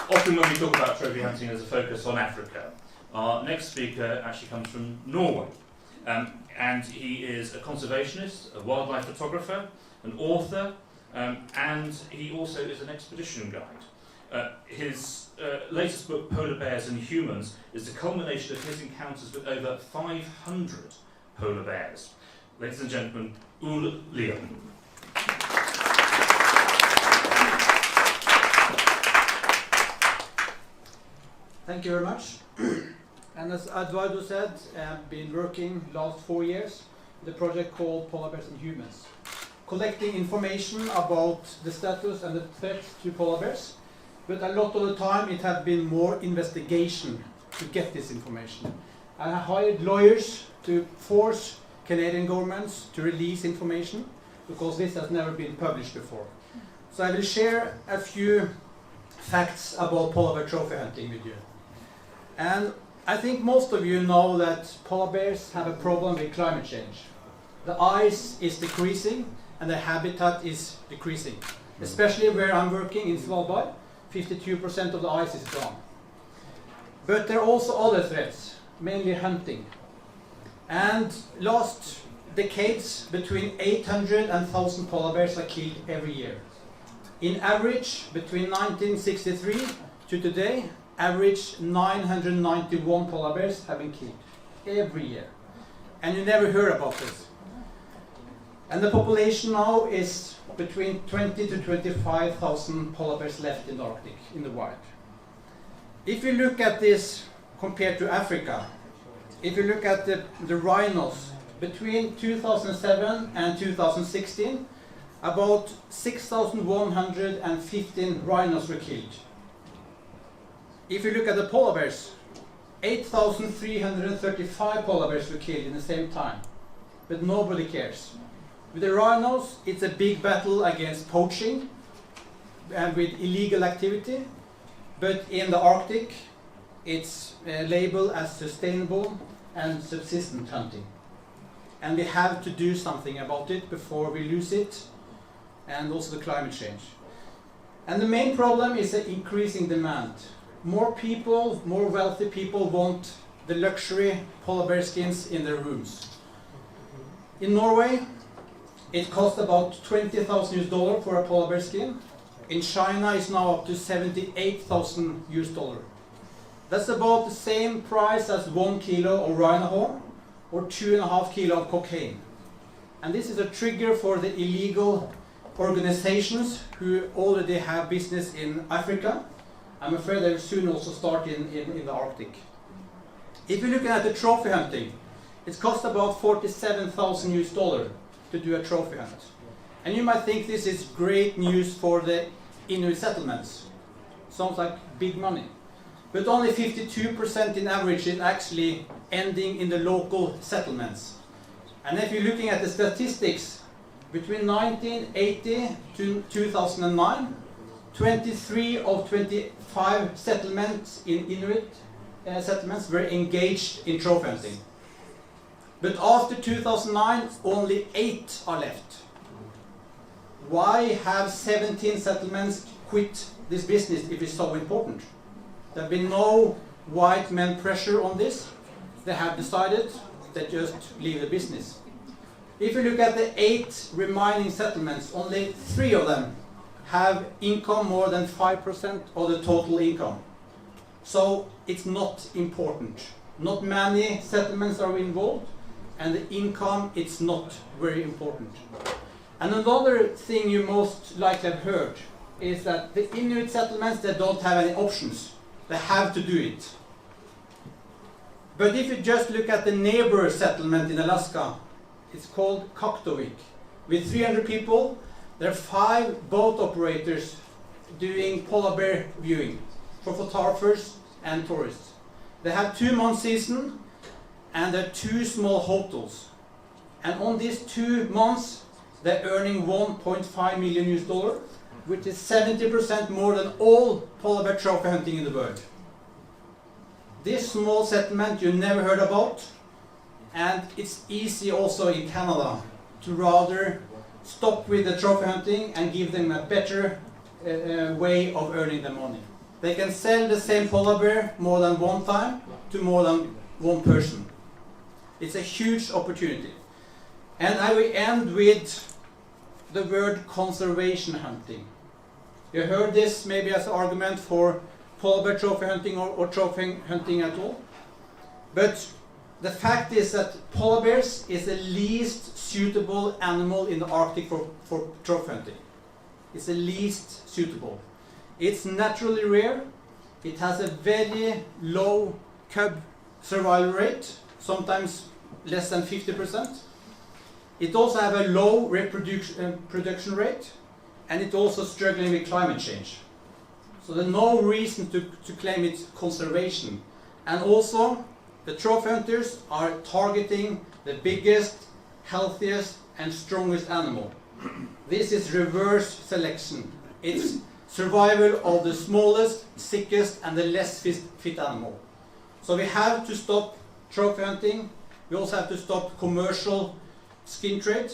often when we talk about trophy hunting, there's a focus on Africa. Our next speaker actually comes from Norway, and he is a conservationist, a wildlife photographer, an author, and he also is an expedition guide. His latest book, Polar Bears and Humans, is the culmination of his encounters with over 500 polar bears. Ladies and gentlemen, Ole Liodden. Thank you very much. And as Eduardo said, I've been working last 4 years with a project called Polar Bears and Humans, collecting information about the status and the threat to polar bears, but a lot of the time it has been more investigation to get this information. And I hired lawyers to force Canadian governments to release information because this has never been published before. So I will share a few facts about polar bear trophy hunting with you. And I think most of you know that polar bears have a problem with climate change. The ice is decreasing and the habitat is decreasing. Especially where I'm working in Svalbard, 52% of the ice is gone. But there are also other threats, mainly hunting. And last decades, between 800 and 1,000 polar bears are killed every year. In average, between 1963 to today, average 991 polar bears have been killed every year. And you never hear about this. And the population now is between 20 to 25,000 polar bears left in the Arctic, in the wild. If you look at this compared to Africa, if you look at the rhinos, between 2007 and 2016, about 6,115 rhinos were killed. If you look at the polar bears, 8,335 polar bears were killed in the same time, but nobody cares. With the rhinos, it's a big battle against poaching and with illegal activity, but in the Arctic, it's labeled as sustainable and subsistent hunting. And we have to do something about it before we lose it, and also the climate change. And the main problem is the increasing demand. More people, more wealthy people want the luxury polar bear skins in their rooms. In Norway, it costs about $20,000 for a polar bear skin. In China, it's now up to $78,000. That's about the same price as 1 kilo of rhino horn or 2.5 kilos of cocaine. And this is a trigger for the illegal organizations who already have business in Africa. I'm afraid they will soon also start in the Arctic. If you're looking at the trophy hunting, it costs about $47,000 to do a trophy hunt. And you might think this is great news for the Inuit settlements. Sounds like big money. But only 52% in average is actually ending in the local settlements. And if you're looking at the statistics, between 1980 to 2009, 23 of 25 settlements in Inuit settlements were engaged in trophy hunting. But after 2009, only 8 are left. Why have 17 settlements quit this business if it's so important? There have been no white men pressure on this. They have decided they just leave the business. If you look at the 8 remaining settlements, only 3 of them have income more than 5% of the total income. So it's not important. Not many settlements are involved, and the income, it's not very important. And another thing you most likely have heard is that the Inuit settlements, they don't have any options. They have to do it. But if you just look at the neighbor settlement in Alaska, it's called Kaktovik. With 300 people, there are 5 boat operators doing polar bear viewing for photographers and tourists. They have 2-month season, and there are 2 small hotels. And on these 2 months, they're earning $1.5 million, which is 70% more than all polar bear trophy hunting in the world. This small settlement you never heard about, and it's easy also in Canada to rather stop with the trophy hunting and give them a better way of earning the money. they can sell the same polar bear more than one time to more than one person. It's a huge opportunity. And I will end with the word conservation hunting. You heard this maybe as an argument for polar bear trophy hunting or trophy hunting at all. But the fact is that polar bears is the least suitable animal in the Arctic for trophy hunting. It's the least suitable. It's naturally rare. It has a very low cub survival rate, sometimes less than 50%. It also has a low production rate, and it's also struggling with climate change. So there's no reason to claim it's conservation. And also, the trophy hunters are targeting the biggest, healthiest, and strongest animal. This is reverse selection. It's survival of the smallest, sickest, and the less fit animal. So we have to stop trophy hunting. We also have to stop commercial skin trade.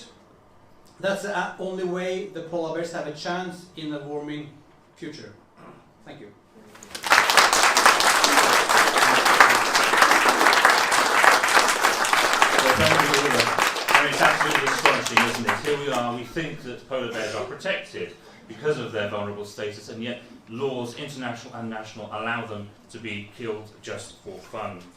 That's the only way the polar bears have a chance in a warming future. Thank you. And it's absolutely astonishing, isn't it? Here we are, we think that polar bears are protected because of their vulnerable status, and yet laws, international and national, allow them to be killed just for fun.